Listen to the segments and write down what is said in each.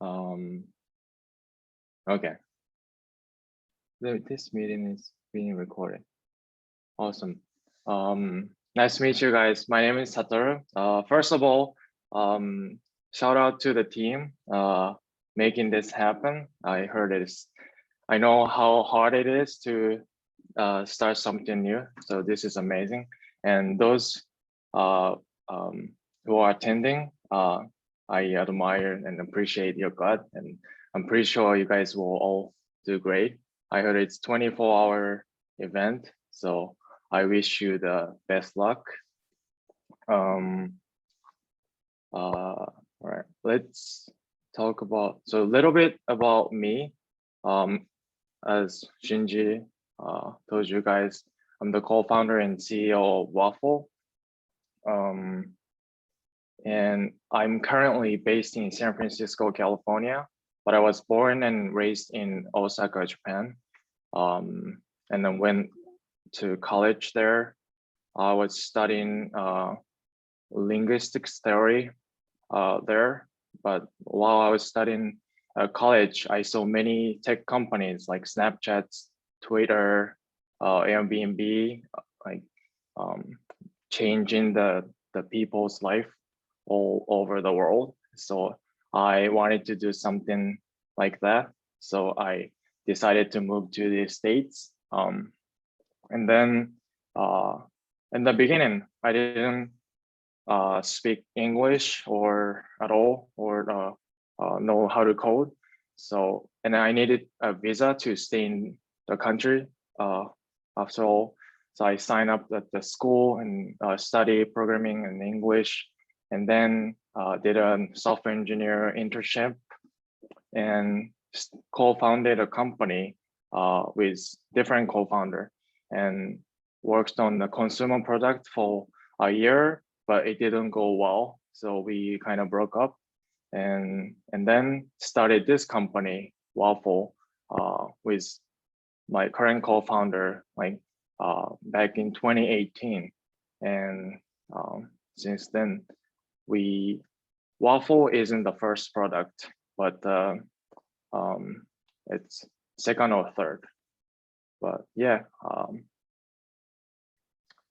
Um, okay. This meeting is being recorded. Awesome. Nice to meet you guys. My name is Satoru. First of all, shout out to the team making this happen. I know how hard it is to start something new. So this is amazing. And those who are attending, I admire and appreciate your gut, and I'm pretty sure you guys will all do great. I heard it's 24-hour event, so I wish you the best luck. All right, let's talk about, so a little bit about me. As Shinji told you guys, I'm the co-founder and CEO of Waffle. And I'm currently based in San Francisco, California, but I was born and raised in Osaka, Japan. And then went to college there. I was studying linguistics theory there, but while I was studying college, I saw many tech companies like Snapchat, Twitter, Airbnb, like changing the people's life all over the world. So I wanted to do something like that. So I decided to move to the States. And then in the beginning, I didn't speak English or at all, or know how to code. So, and I needed a visa to stay in the country after all. So I signed up at the school and study programming and English, and then did a software engineer internship and co-founded a company with different co-founder, and worked on the consumer product for a year, but it didn't go well. So we kind of broke up, and then started this company, Waffle, with my current co-founder, like back in 2018. And since then, Waffle isn't the first product, but it's second or third. But yeah,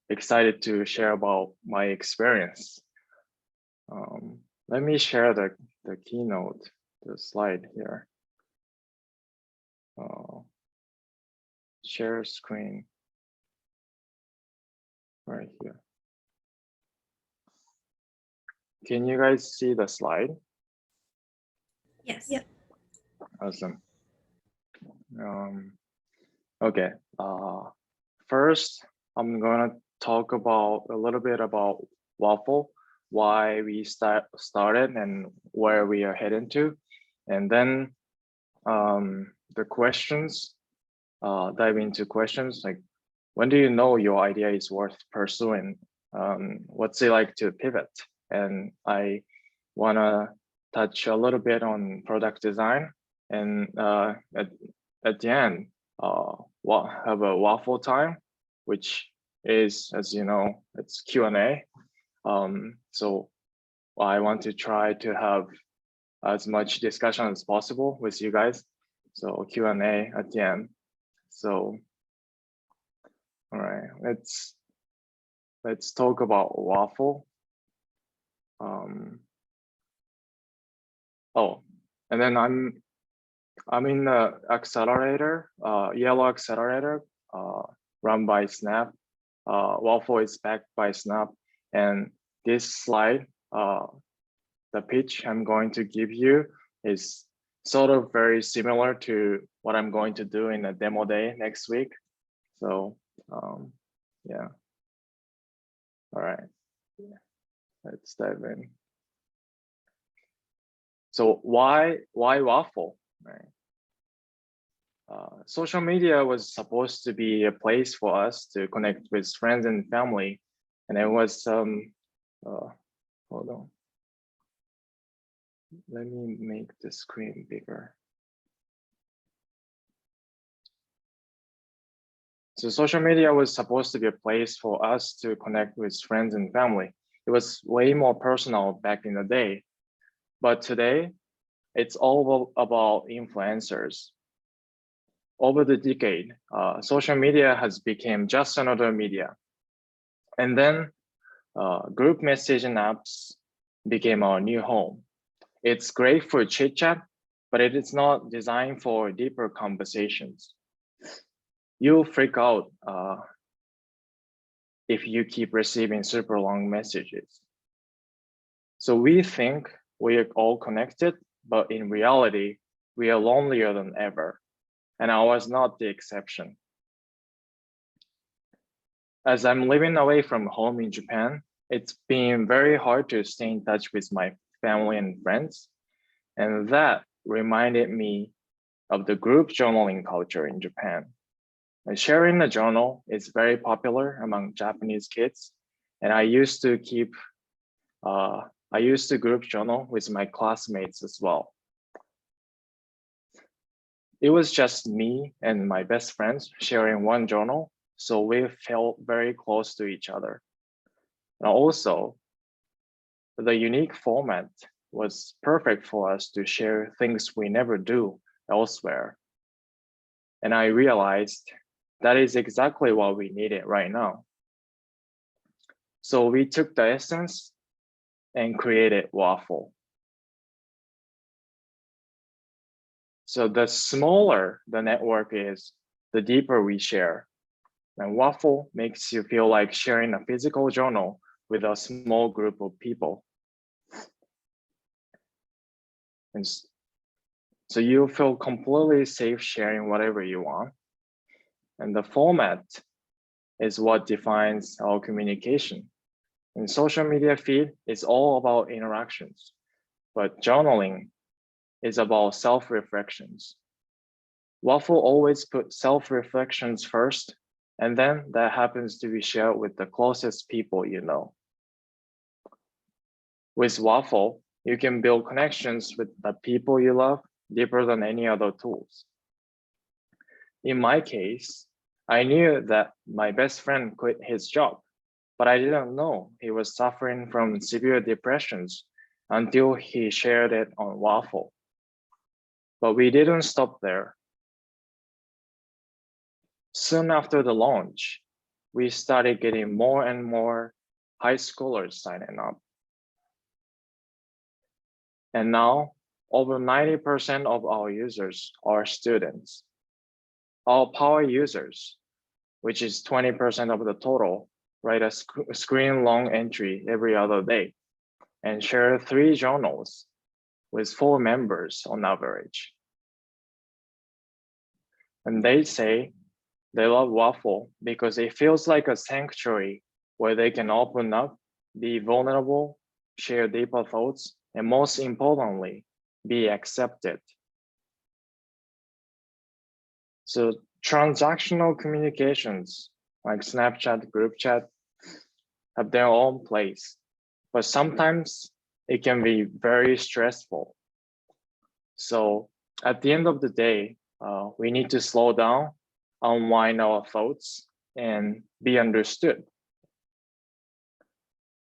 excited to share about my experience. Let me share the keynote, the slide here. Share screen right here. Can you guys see the slide? Yes. Yep. Awesome. Okay. First, I'm gonna talk about a little bit about Waffle, why we started and where we are heading to, and then the questions. Dive into questions like, when do you know your idea is worth pursuing? What's it like to pivot? And I wanna touch a little bit on product design, and at the end, have a waffle time, which is, as you know, it's Q&A. So I want to try to have as much discussion as possible with you guys. So Q&A at the end. So, all right, let's talk about Waffle. Oh, and then I'm in the accelerator, yellow accelerator, run by Snap. Waffle is backed by Snap, and this slide, the pitch I'm going to give you is sort of very similar to what I'm going to do in a demo day next week. So yeah. All right, let's dive in. So why Waffle, right? Social media was supposed to be a place for us to connect with friends and family, and it was hold on. Let me make the screen bigger. So social media was supposed to be a place for us to connect with friends and family. It was way more personal back in the day. But today, it's all about influencers. Over the decade, social media has become just another media. And then group messaging apps became our new home. It's great for chit chat, but it is not designed for deeper conversations. You'll freak out if you keep receiving super long messages. So we think we are all connected, but in reality, we are lonelier than ever. And I was not the exception. As I'm living away from home in Japan, it's been very hard to stay in touch with my family and friends. And that reminded me of the group journaling culture in Japan. And sharing a journal is very popular among Japanese kids. And I used to group journal with my classmates as well. It was just me and my best friends sharing one journal, so we felt very close to each other. And also, the unique format was perfect for us to share things we never do elsewhere. And I realized that is exactly what we needed right now. So we took the essence and created Waffle. So the smaller the network is, the deeper we share. And Waffle makes you feel like sharing a physical journal with a small group of people. And so you feel completely safe sharing whatever you want. And the format is what defines our communication. And social media feed is all about interactions, but journaling is about self-reflections. Waffle always puts self-reflections first, and then that happens to be shared with the closest people you know. With Waffle, you can build connections with the people you love deeper than any other tools. In my case, I knew that my best friend quit his job, but I didn't know he was suffering from severe depressions until he shared it on Waffle. But we didn't stop there. Soon after the launch, we started getting more and more high schoolers signing up. And now, over 90% of our users are students. Our power users, which is 20% of the total, write a screen long entry every other day and share 3 journals with 4 members on average. And they say they love Waffle because it feels like a sanctuary where they can open up, be vulnerable, share deeper thoughts, and most importantly, be accepted. So transactional communications like Snapchat, group chat have their own place, but sometimes it can be very stressful. So at the end of the day, we need to slow down, unwind our thoughts, and be understood.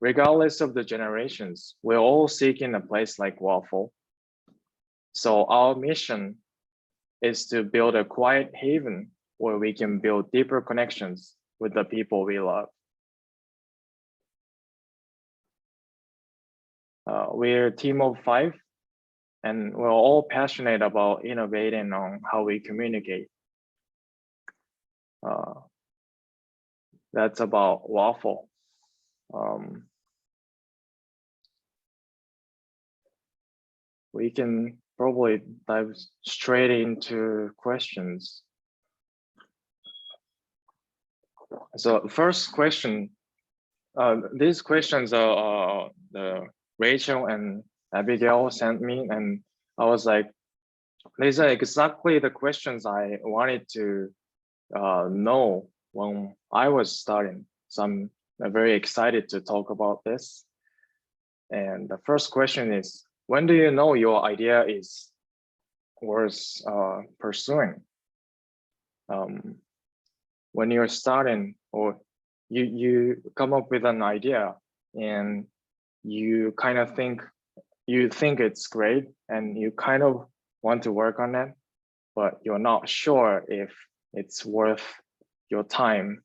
Regardless of the generations, we're all seeking a place like Waffle. So our mission is to build a quiet haven where we can build deeper connections with the people we love. We're a team of 5, and we're all passionate about innovating on how we communicate. That's about Waffle. We can probably dive straight into questions. So first question, these questions are the Rachel and Abigail sent me, and I was like, these are exactly the questions I wanted to know when I was starting. So I'm very excited to talk about this. And the first question is, when do you know your idea is worth pursuing? When you're starting, or you come up with an idea and you kind of think you think it's great and you kind of want to work on it, but you're not sure if it's worth your time,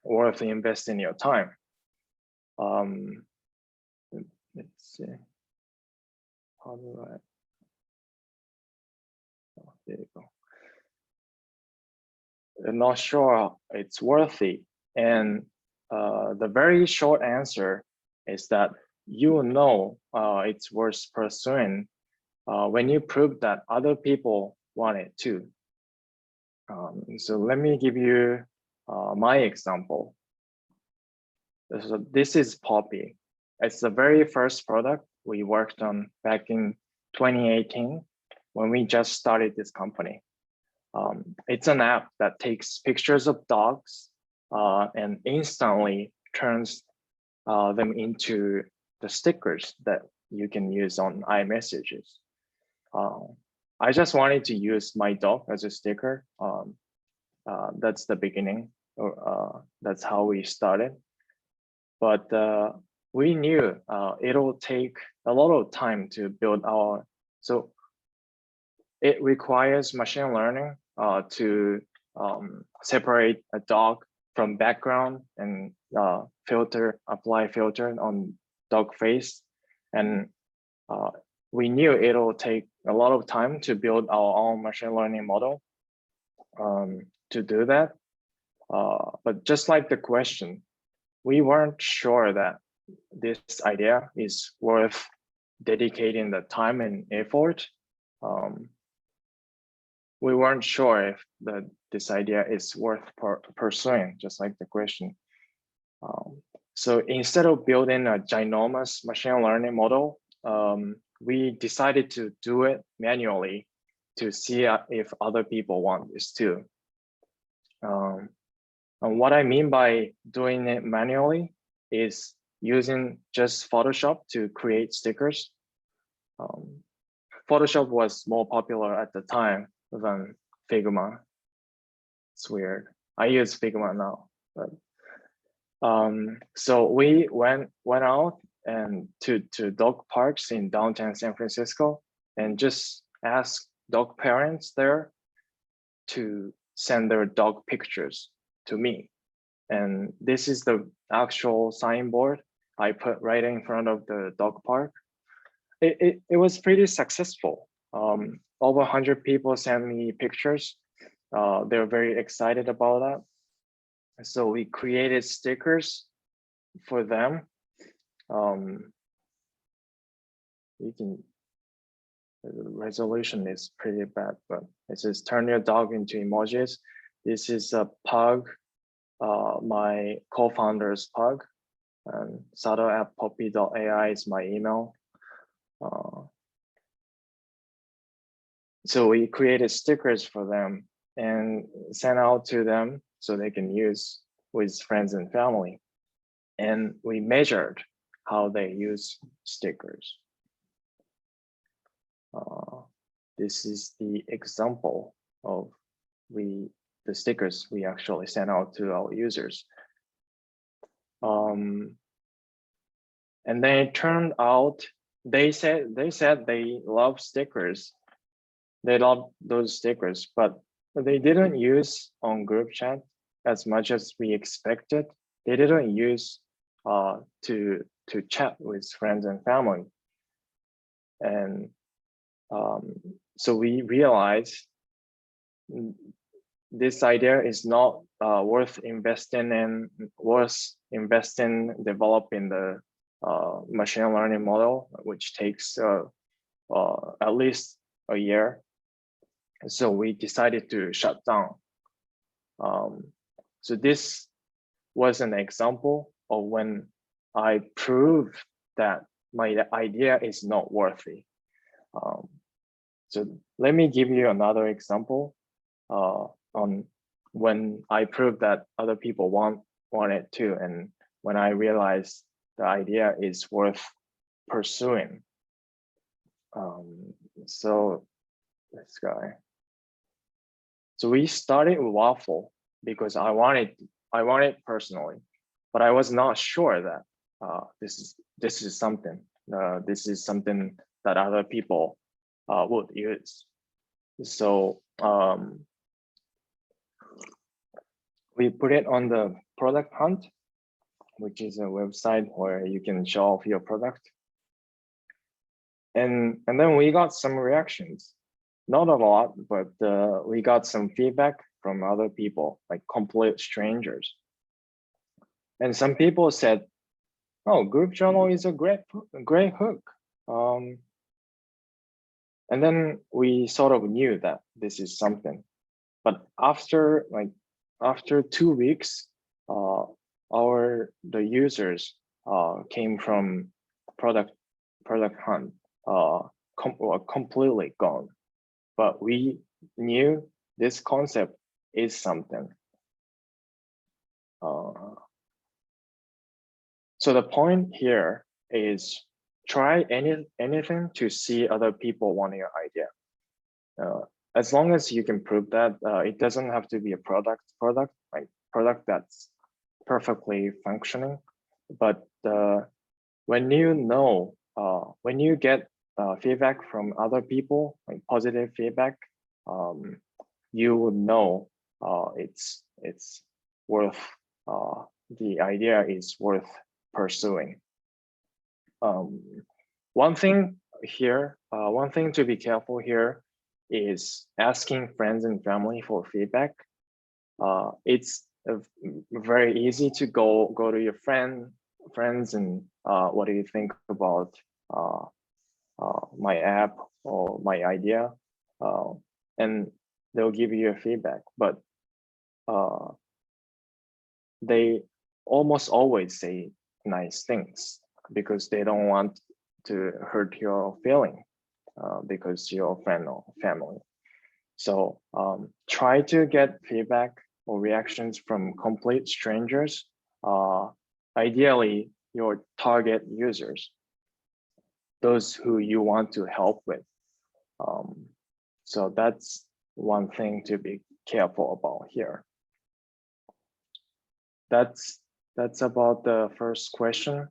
worth investing your time. Let's see. How do I? Oh, there you go. I'm not sure it's worthy. And the very short answer is that you know it's worth pursuing when you prove that other people want it too. So let me give you my example. So this is Poppy. It's the very first product we worked on back in 2018 when we just started this company. It's an app that takes pictures of dogs and instantly turns them into the stickers that you can use on iMessages. I just wanted to use my dog as a sticker. That's the beginning, or that's how we started. But we knew it'll take a lot of time to build our, so it requires machine learning to separate a dog from background and apply filter on dog face. And we knew it'll take a lot of time to build our own machine learning model to do that. But just like the question, we weren't sure that this idea is worth dedicating the time and effort. We weren't sure if this idea is worth pursuing, just like the question. So instead of building a ginormous machine learning model, we decided to do it manually to see if other people want this too. And what I mean by doing it manually is using just Photoshop to create stickers. Photoshop was more popular at the time than Figma. It's weird. I use Figma now, but so we went out and to dog parks in downtown San Francisco and just asked dog parents there to send their dog pictures to me. And this is the actual signboard I put right in front of the dog park. It was pretty successful. Over 100 people sent me pictures. They're very excited about that. So we created stickers for them. The resolution is pretty bad, but it says turn your dog into emojis. This is a pug, my co-founder's pug, and sato@poppy.ai is my email. So we created stickers for them and sent out to them so they can use with friends and family. And we measured how they use stickers. This is the example of the stickers we actually sent out to our users. And then it turned out they said they love stickers. They love those stickers, but they didn't use on group chat as much as we expected. They didn't use to chat with friends and family. And so we realized this idea is not worth investing developing the machine learning model, which takes at least a year. So we decided to shut down. So this was an example of when I proved that my idea is not worthy. So let me give you another example on when I proved that other people want it too, and when I realized the idea is worth pursuing. So this guy. So we started with Waffle because I wanted personally, but I was not sure that this is something this is something that other people would use. So we put it on the product hunt, which is a website where you can show off your product. And then we got some reactions, not a lot, but we got some feedback from other people, like complete strangers. And some people said, "Oh, group journal is a great hook." And then we sort of knew that this is something. But after 2 weeks, the users came from product hunt completely gone. But we knew this concept is something. So the point here is try anything to see other people want your idea. As long as you can prove that it doesn't have to be a product that's perfectly functioning, but when you get feedback from other people, like positive feedback, you would know it's worth, the idea is worth pursuing. One thing to be careful here is asking friends and family for feedback. It's very easy to go to your friends and what do you think about my app or my idea, and they'll give you a feedback, but they almost always say nice things because they don't want to hurt your feeling because you're a friend or family. So try to get feedback or reactions from complete strangers, ideally your target users, those who you want to help with. So that's one thing to be careful about here. That's about the first question.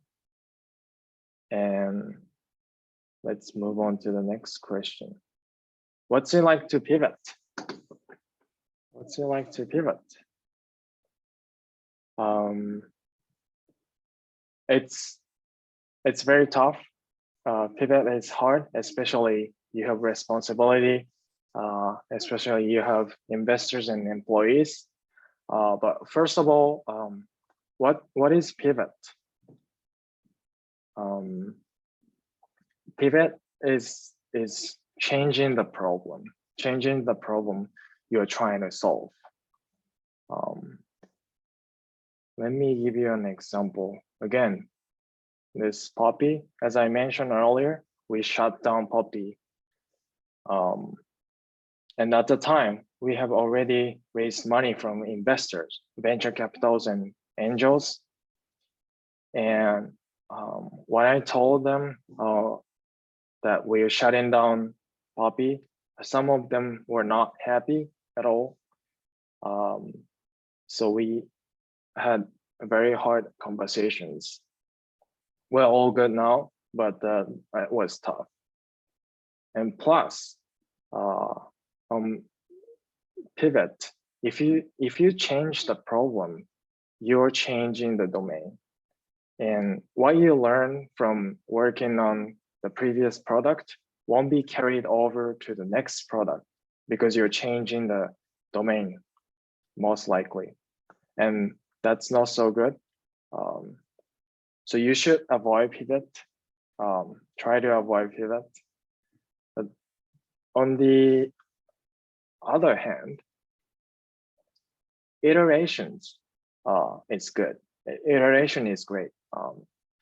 And let's move on to the next question. What's it like to pivot? What's it like to pivot? It's very tough. Pivot is hard, especially you have responsibility, especially you have investors and employees. But first of all, what is pivot? Pivot is changing the problem you're trying to solve. Let me give you an example. Again, this Poppy, as I mentioned earlier, we shut down Poppy. And at the time, we have already raised money from investors, venture capitals and angels. And when I told them that we're shutting down Poppy, some of them were not happy at all. So we had very hard conversations. We're all good now, but it was tough. And plus, pivot, if you change the problem, you're changing the domain. And what you learn from working on the previous product won't be carried over to the next product because you're changing the domain, most likely. And that's not so good. So you should avoid pivot. Try to avoid pivot. But on the other hand, iterations is good. Iteration is great.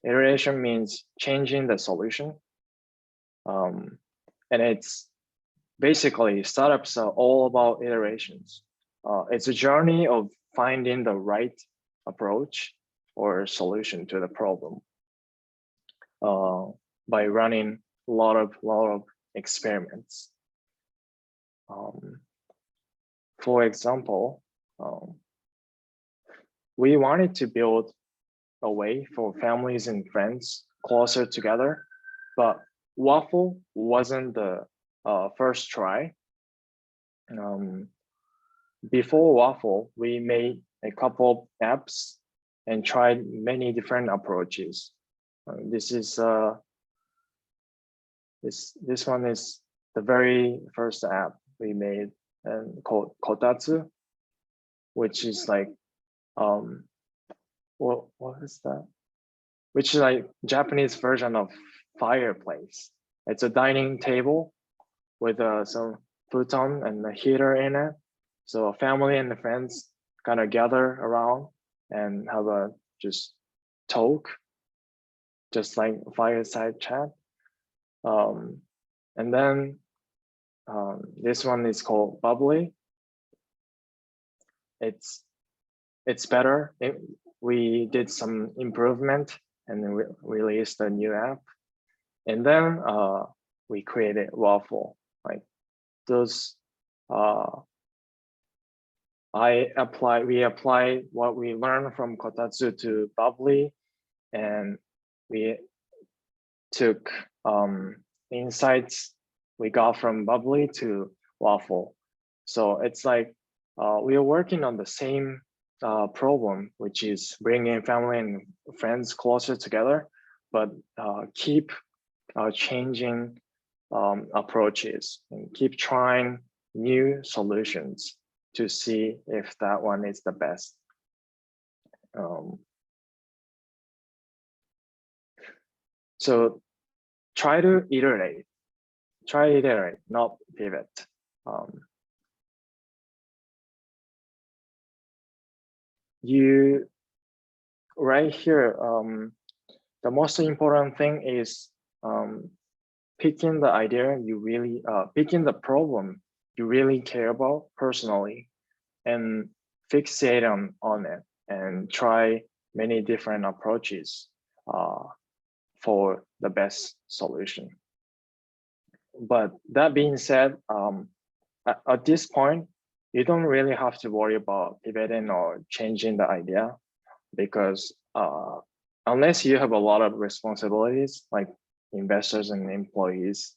Iteration means changing the solution. And it's basically startups are all about iterations. It's a journey of finding the right approach or solution to the problem by running a lot of experiments. For example, we wanted to build a way for families and friends closer together but Waffle wasn't the first try. Before Waffle, we made a couple apps and tried many different approaches. This one is the very first app we made, and called Kotatsu, which is like what is that? Which is like Japanese version of fireplace. It's a dining table with some futon and a heater in it. So family and the friends kind of gather around and have a just talk, just like fireside chat. And then this one is called Bubbly. It's better. We did some improvement and then we released a new app. And then we created Waffle. Like those, we applied what we learned from Kotatsu to Bubbly, and we took insights we got from Bubbly to Waffle. So it's like we are working on the same problem, which is bringing family and friends closer together, but keep changing approaches and keep trying new solutions to see if that one is the best. So try to iterate, not pivot. You right here, the most important thing is picking the idea you really, picking the problem you really care about personally, and fixate on it and try many different approaches for the best solution. But that being said, at this point, you don't really have to worry about pivoting or changing the idea, because unless you have a lot of responsibilities like investors and employees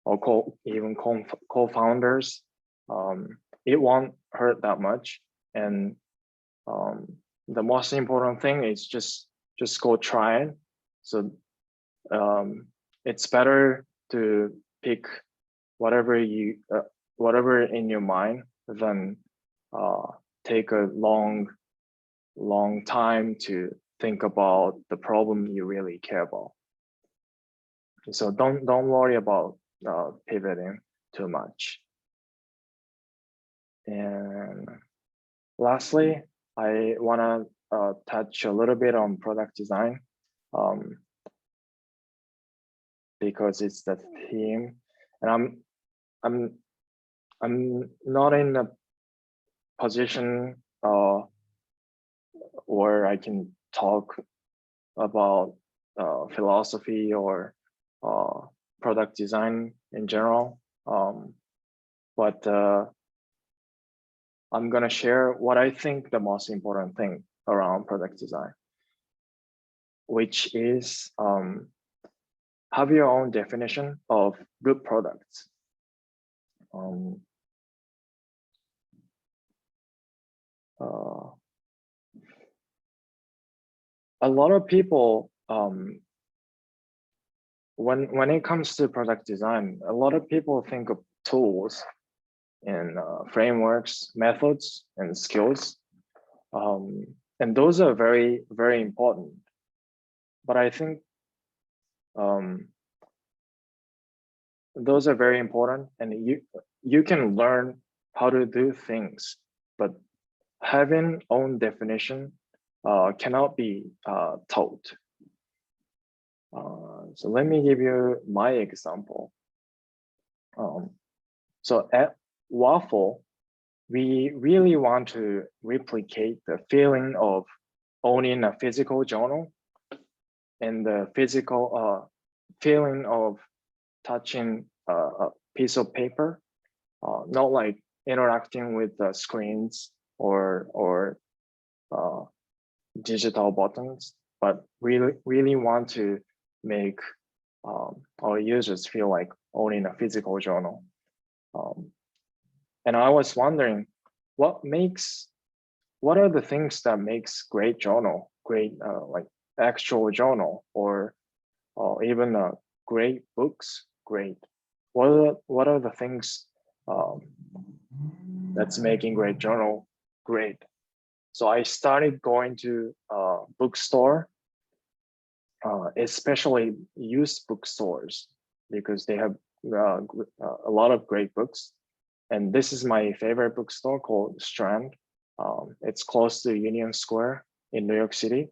or even co-founders, it won't hurt that much. And the most important thing is just go try it. So it's better to pick whatever in your mind than take a long time to think about the problem you really care about. So don't worry about pivoting too much. And lastly, I want to touch a little bit on product design, because it's the theme, and I'm not in a position where I can talk about philosophy or product design in general, but I'm gonna share what I think the most important thing around product design, which is have your own definition of good products. A lot of people, when it comes to product design, a lot of people think of tools and frameworks, methods, and skills. And those are very, very important. But I think those are very important, and you can learn how to do things, but having own definition cannot be taught. So let me give you my example. So at Waffle, we really want to replicate the feeling of owning a physical journal and the physical feeling of touching a piece of paper, not like interacting with the screens or digital buttons, but really want to make our users feel like owning a physical journal. And I was wondering, what are the things that makes great journal, great like actual journal, or even great books, great? What are the things that's making great journal great? So I started going to bookstore, especially used bookstores, because they have a lot of great books. And this is my favorite bookstore called Strand. It's close to Union Square in New York City.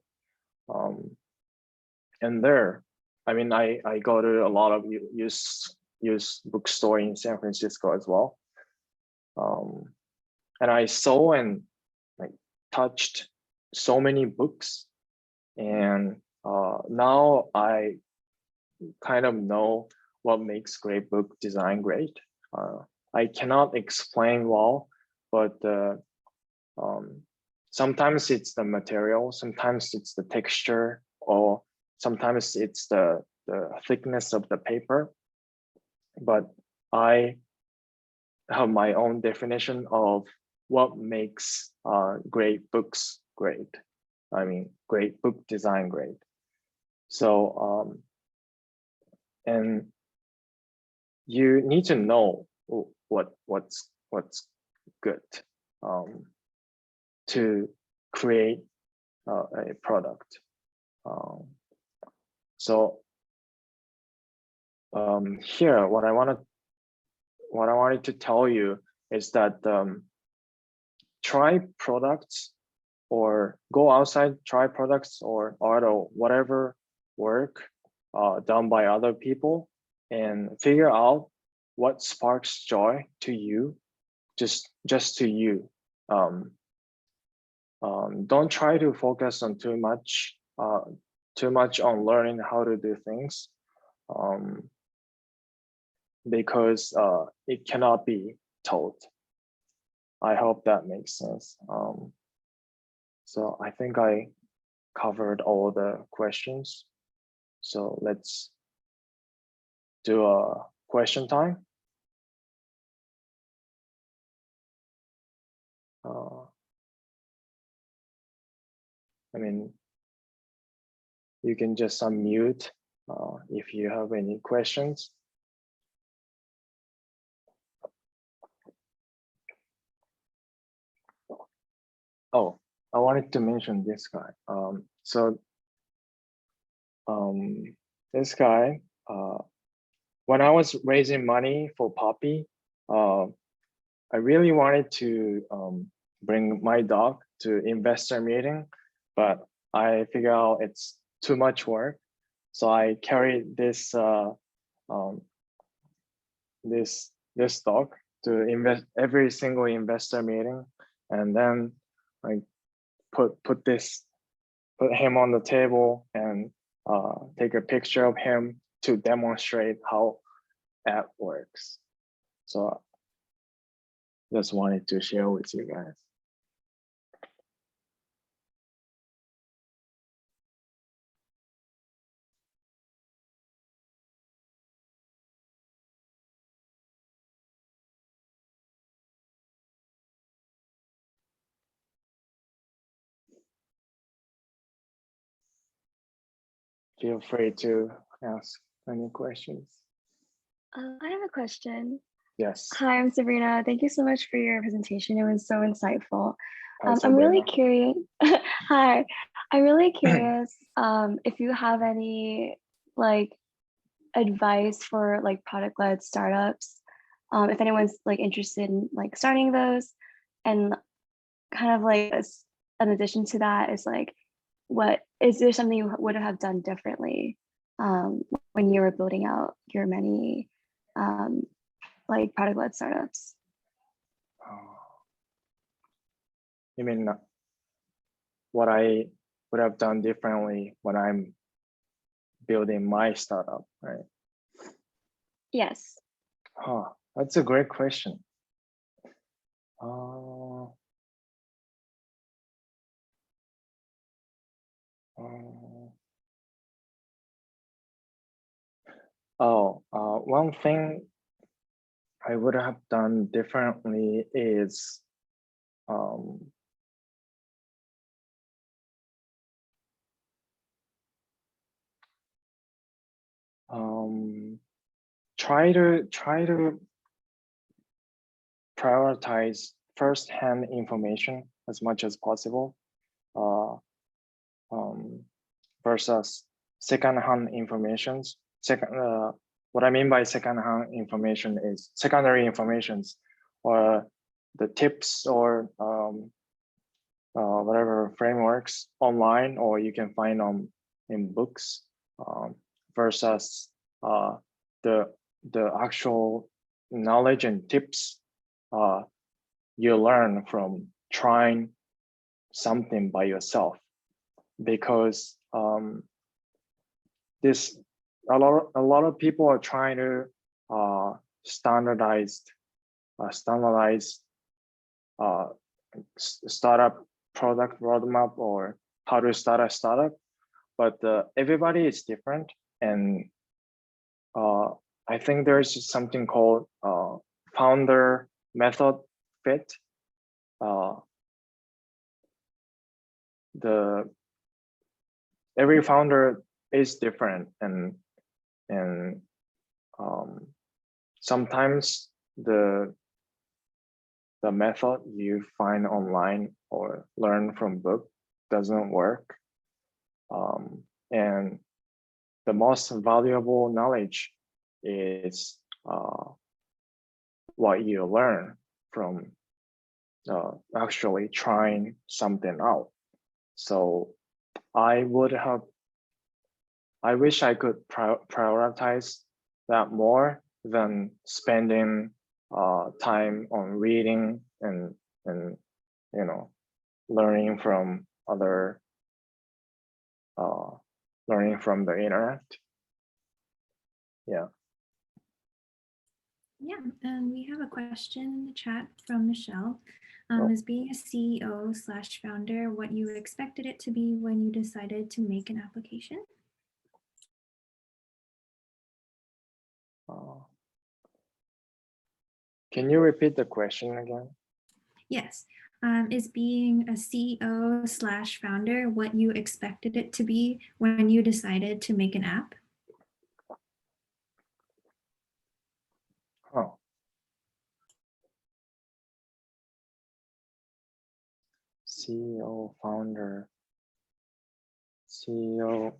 And there, I mean, I go to a lot of used bookstore in San Francisco as well. And I saw and like touched so many books, and now I kind of know what makes great book design great. I cannot explain well, but sometimes it's the material, sometimes it's the texture, or sometimes it's the thickness of the paper. But I have my own definition of what makes great books great. I mean, great book design great. So, and you need to know what's good to create a product. So here, what I wanted to tell you is that try products, or go outside, try products or art or whatever work done by other people, and figure out what sparks joy to you, just to you. Don't try to focus on too much on learning how to do things, because it cannot be taught. I hope that makes sense. So I think I covered all the questions. So let's do a question time. I mean, you can just unmute if you have any questions. Oh, I wanted to mention this guy. This guy, when I was raising money for Poppy, I really wanted to bring my dog to investor meeting, but I figured out it's too much work. So I carried this this dog to invest every single investor meeting, and then I put him on the table and take a picture of him to demonstrate how that works. So just wanted to share with you guys. Feel free to ask any questions. I have a question. Yes. Hi, I'm Sabrina. Thank you so much for your presentation. It was so insightful. Hi, I'm really Sabrina. curious. Hi, I'm really curious if you have any like advice for like product-led startups. If anyone's like interested in like starting those, and kind of like an addition to that is like, what is there something you would have done differently when you were building out your many like product-led startups? You mean what I would have done differently when I'm building my startup, right? Yes. Huh, that's a great question. One thing I would have done differently is try to prioritize first-hand information as much as possible versus second-hand informations. What I mean by second-hand information is secondary informations or the tips or whatever frameworks online, or you can find them in books versus the actual knowledge and tips you learn from trying something by yourself, because a lot of people are trying to standardize startup product roadmap or how to start a startup, but everybody is different, and I think there's something called founder method fit. Every founder is different, and sometimes the method you find online or learn from book doesn't work, and the most valuable knowledge is what you learn from actually trying something out. So I wish I could prioritize that more than spending time on reading and learning from learning from the internet. Yeah. Yeah, and we have a question in the chat from Michelle. Oh. Is being a CEO/founder what you expected it to be when you decided to make an application? Can you repeat the question again? Yes. Is being a CEO/founder what you expected it to be when you decided to make an app? Oh. CEO, founder, CEO.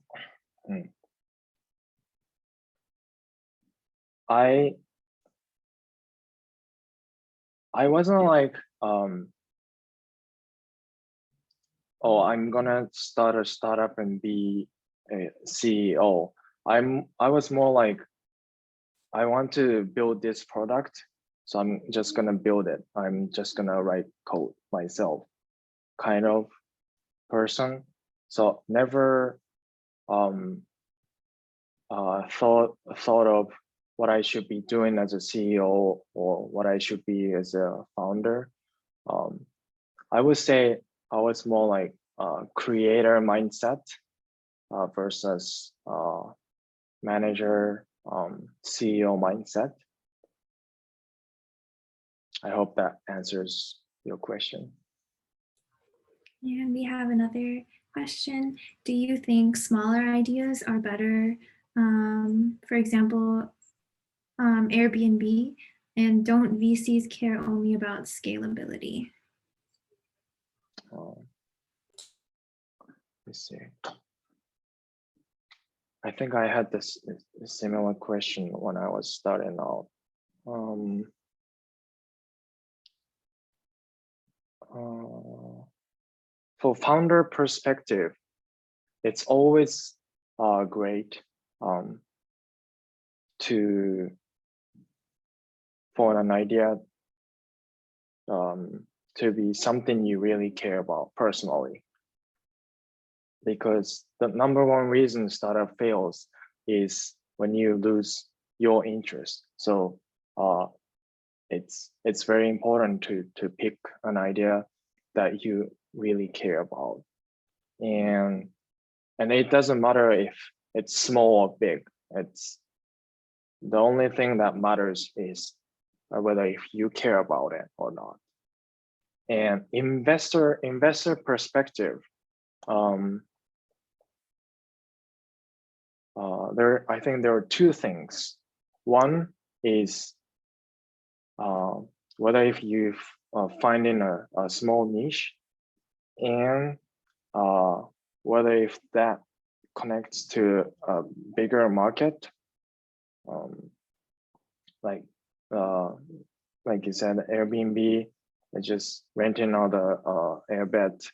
I wasn't like, oh, I'm gonna start a startup and be a CEO. I was more like, I want to build this product, so I'm just gonna build it. I'm just gonna write code myself, kind of person. So never thought of what I should be doing as a CEO or what I should be as a founder. I would say I was more like creator mindset versus manager, CEO mindset. I hope that answers your question. And we have another question. Do you think smaller ideas are better? For example, Airbnb, and don't VCs care only about scalability? Let's see. I think I had this similar question when I was starting out. For founder perspective, it's always great for an idea to be something you really care about personally. Because the number one reason startup fails is when you lose your interest. So it's very important to pick an idea that you really care about, and it doesn't matter if it's small or big. the only thing that matters is whether if you care about it or not. And investor perspective, I think there are two things. One is whether if you finding a small niche, and whether if that connects to a bigger market, like you said, Airbnb is just renting out the airbed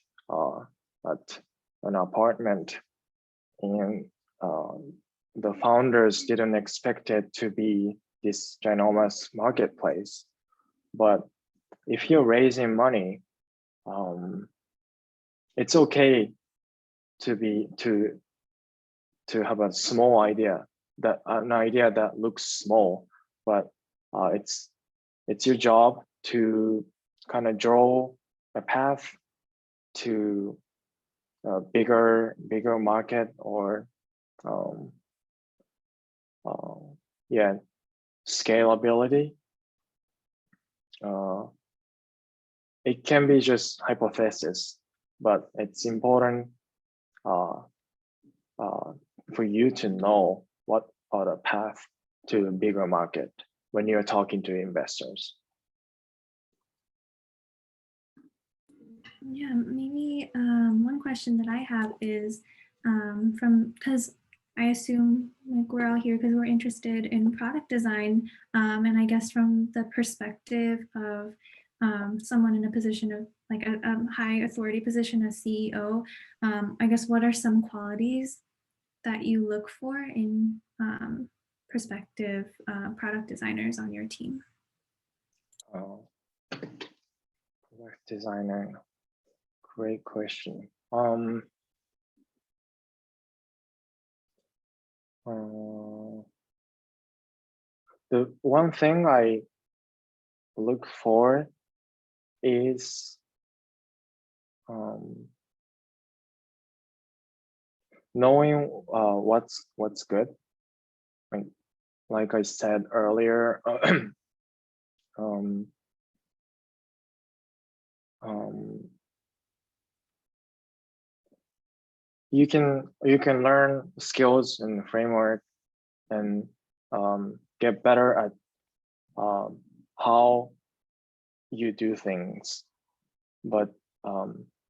at an apartment, and the founders didn't expect it to be this ginormous marketplace. But if you're raising money, it's okay to have a small idea, that an idea that looks small, but it's your job to kind of draw a path to a bigger market, or yeah, scalability. It can be just hypothesis, but it's important for you to know what are the path to a bigger market when you're talking to investors. Yeah, maybe one question that I have is because I assume like we're all here because we're interested in product design, and I guess from the perspective of someone in a position of like a high authority position as CEO, I guess what are some qualities that you look for in prospective product designers on your team? Product designer, great question. The one thing I look for is knowing what's good. Like I said earlier, you can learn skills and framework and get better at how you do things, but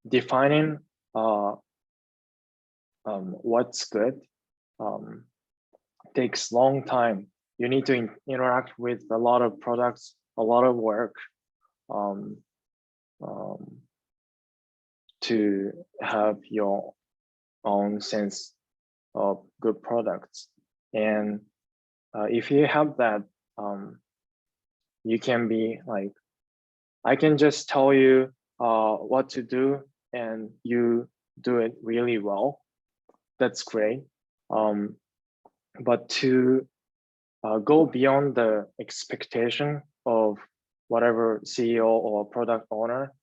defining what's good takes long time. You need to interact with a lot of products, a lot of work to have your own sense of good products. And if you have that, you can be like, I can just tell you what to do and you do it really well. That's great. But to go beyond the expectation of whatever CEO or product owner,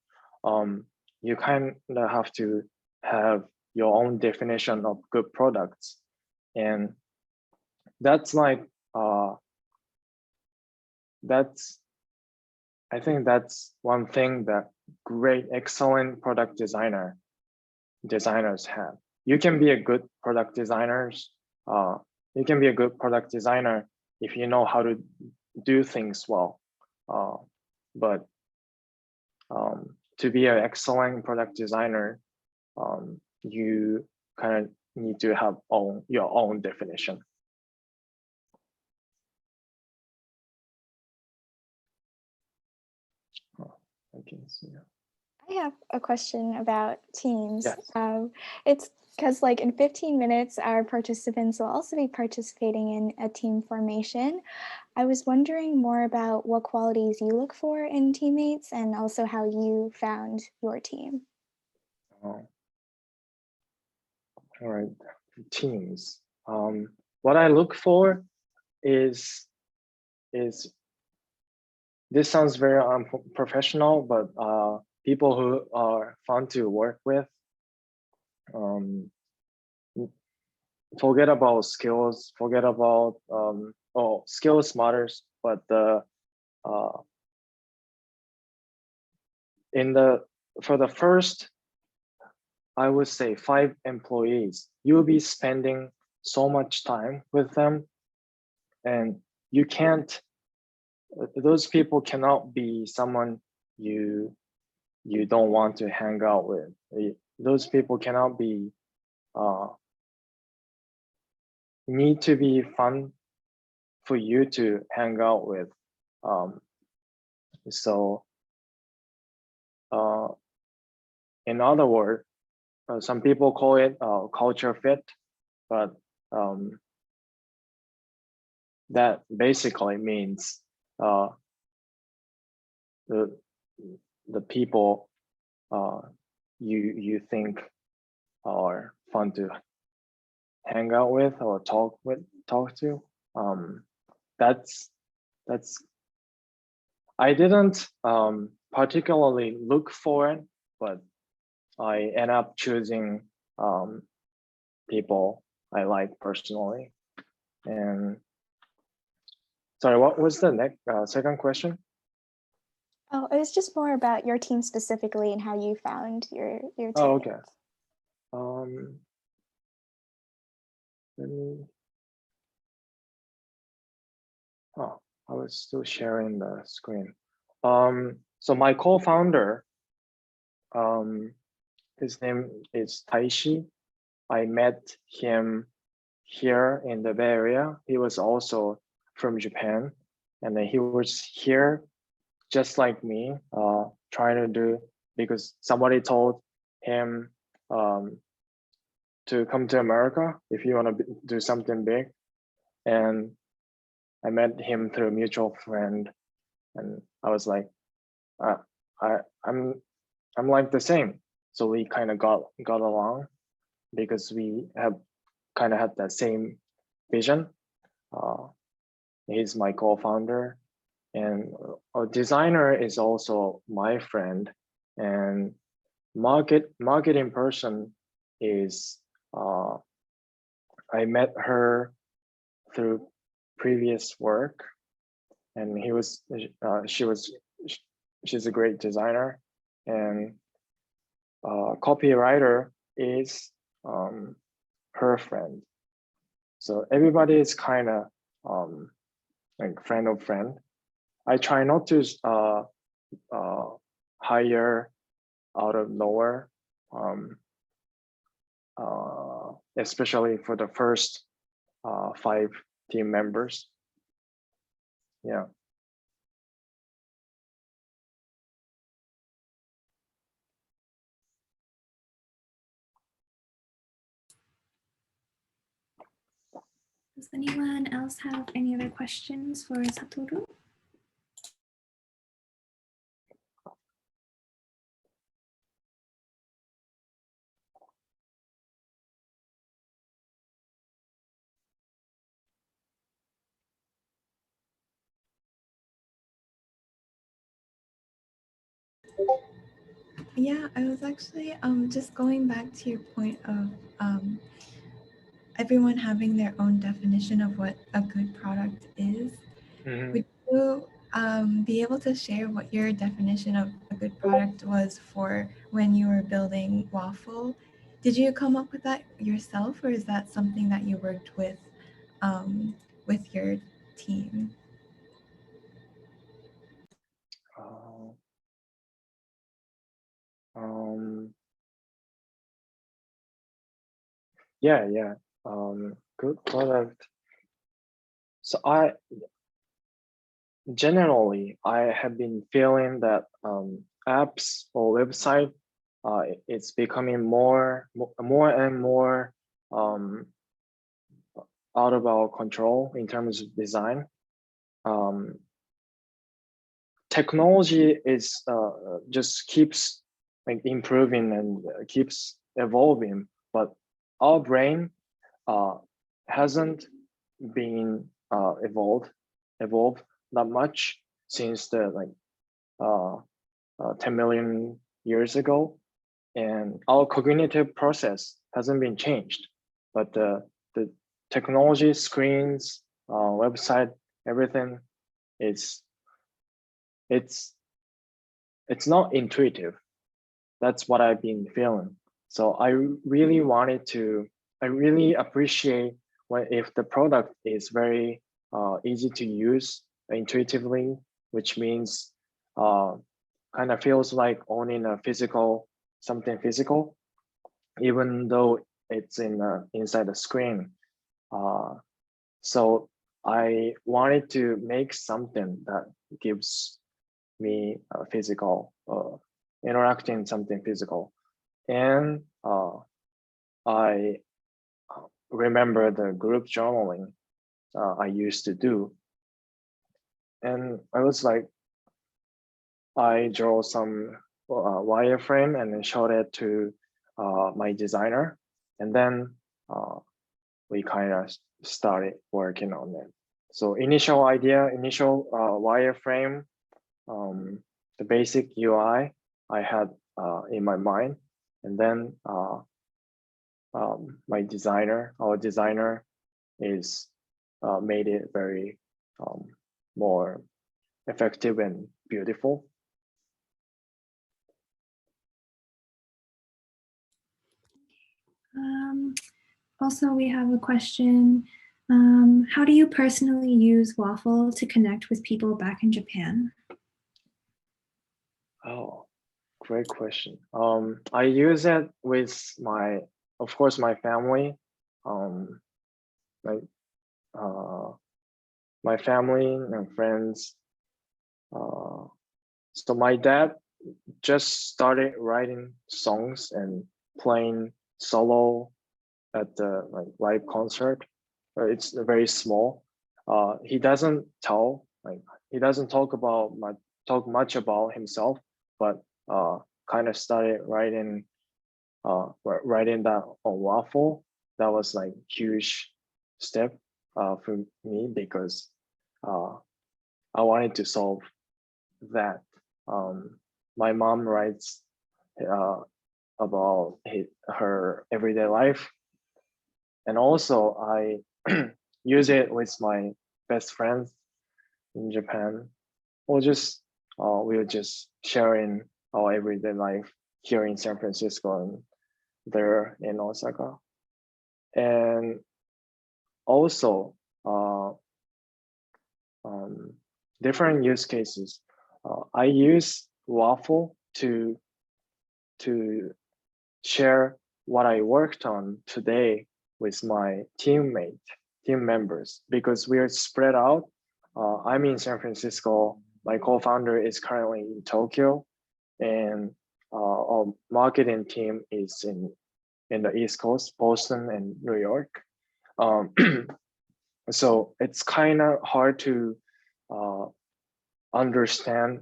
you kind of have to have your own definition of good products. And that's like, I think that's one thing that great, excellent product designers have. You can be a good product designer. You can be a good product designer if you know how to do things well. But to be an excellent product designer, you kind of need to have your own definition. I have a question about teams. Yes. It's because like in 15 minutes, our participants will also be participating in a team formation. I was wondering more about what qualities you look for in teammates and also how you found your team. All right, teams. What I look for is this sounds very unprofessional, but people who are fun to work with. Forget about skills, forget about skills matters, but for the first, I would say 5 employees, you'll be spending so much time with them, and you can't, those people cannot be someone you don't want to hang out with. Those people cannot be, need to be fun for you to hang out with. So in other words, some people call it culture fit, but that basically means the people you think are fun to hang out with or talk to. That's I didn't particularly look for it, but I end up choosing people I like personally. And sorry, what was the next second question? Oh, it was just more about your team specifically and how you found your team. Oh, okay. Let me. Oh, I was still sharing the screen. So my co-founder, his name is Taishi. I met him here in the Bay Area. He was also from Japan, and then he was here just like me, trying to do, because somebody told him to come to America if you want to do something big. And I met him through a mutual friend, and I was like, I'm like the same. So we kind of got along because we have kind of had that same vision. He's my co-founder, and a designer is also my friend, and marketing person is I met her through previous work, and she's a great designer, and copywriter is her friend. So everybody is kind of like friend of friend. I try not to hire out of nowhere, especially for the first 5 team members. Yeah. Does anyone else have any other questions for Satoru? Yeah, I was actually just going back to your point of everyone having their own definition of what a good product is. Mm-hmm. Would you be able to share what your definition of a good product was for when you were building Waffle? Did you come up with that yourself, or is that something that you worked with your team? Yeah. Good product. So I have been feeling that apps or website, it's becoming more and more out of our control in terms of design. Technology is just keeps like improving and keeps evolving, but our brain hasn't been evolved that much since the 10 million years ago, and our cognitive process hasn't been changed, but the technology, screens, website, everything is it's not intuitive. That's what I've been feeling. So I really appreciate when if the product is very easy to use intuitively, which means kind of feels like owning a something physical, even though it's inside the screen. So I wanted to make something that gives me a physical, interacting something physical. And I remember the group journaling I used to do. And I was like, I draw some wireframe and then showed it to my designer. And then we kind of started working on it. So initial wireframe, the basic UI I had in my mind. And then our designer is made it very more effective and beautiful. Also, we have a question. How do you personally use Waffle to connect with people back in Japan? Oh, great question. I use it with of course, my family. My family and friends. So my dad just started writing songs and playing solo at the live concert. It's very small. He doesn't talk much about himself, but kind of started writing that on Waffle. That was like huge step for me because I wanted to solve that. My mom writes about her everyday life, and also I use it with my best friends in Japan. We were just sharing our everyday life here in San Francisco and there in Osaka. And also different use cases. I use Waffle to share what I worked on today with my team members, because we are spread out. I'm in San Francisco. My co-founder is currently in Tokyo, and our marketing team is in the East Coast, Boston and New York. So it's kind of hard to understand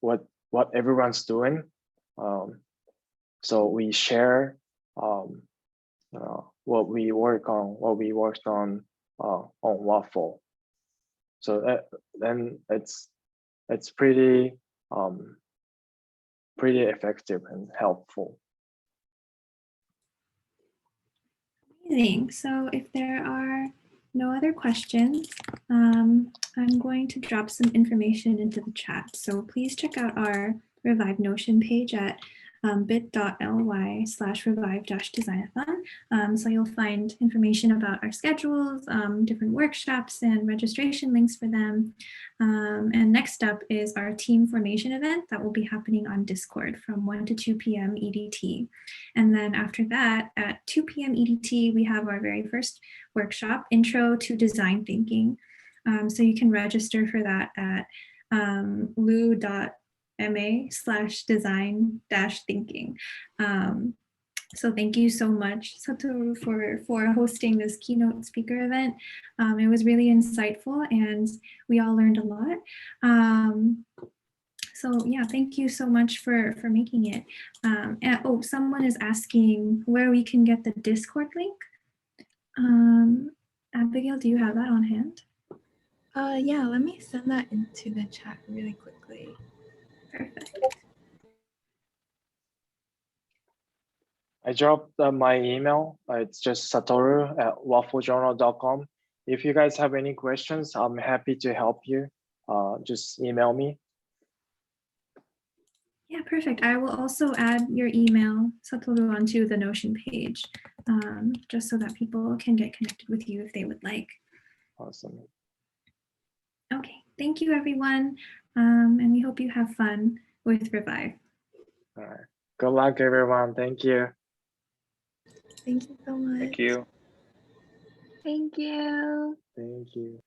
what everyone's doing. So we share what we worked on Waffle. So then it's pretty effective and helpful. Amazing. So if there are no other questions, I'm going to drop some information into the chat. So please check out our Revive Notion page at bit.ly/revive-designathon. So you'll find information about our schedules, different workshops, and registration links for them. And next up is our team formation event that will be happening on Discord from 1 to 2 p.m. EDT. And then after that, at 2 p.m. EDT, we have our very first workshop, Intro to Design Thinking. So you can register for that at lu.ma/design-thinking. So thank you so much, Satoru, for hosting this keynote speaker event. It was really insightful and we all learned a lot. So yeah, thank you so much for making it. Someone is asking where we can get the Discord link. Abigail, do you have that on hand? Yeah, let me send that into the chat really quickly. Perfect. I dropped my email. It's just satoru@wafflejournal.com. if you guys have any questions, I'm happy to help you. Just email me. Yeah, perfect. I will also add your email, Satoru, onto the Notion page, just so that people can get connected with you if they would like. Awesome. Okay, thank you, everyone. And we hope you have fun with Revive. All right. Good luck, everyone. Thank you. Thank you so much. Thank you. Thank you. Thank you.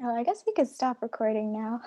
Oh, I guess we could stop recording now.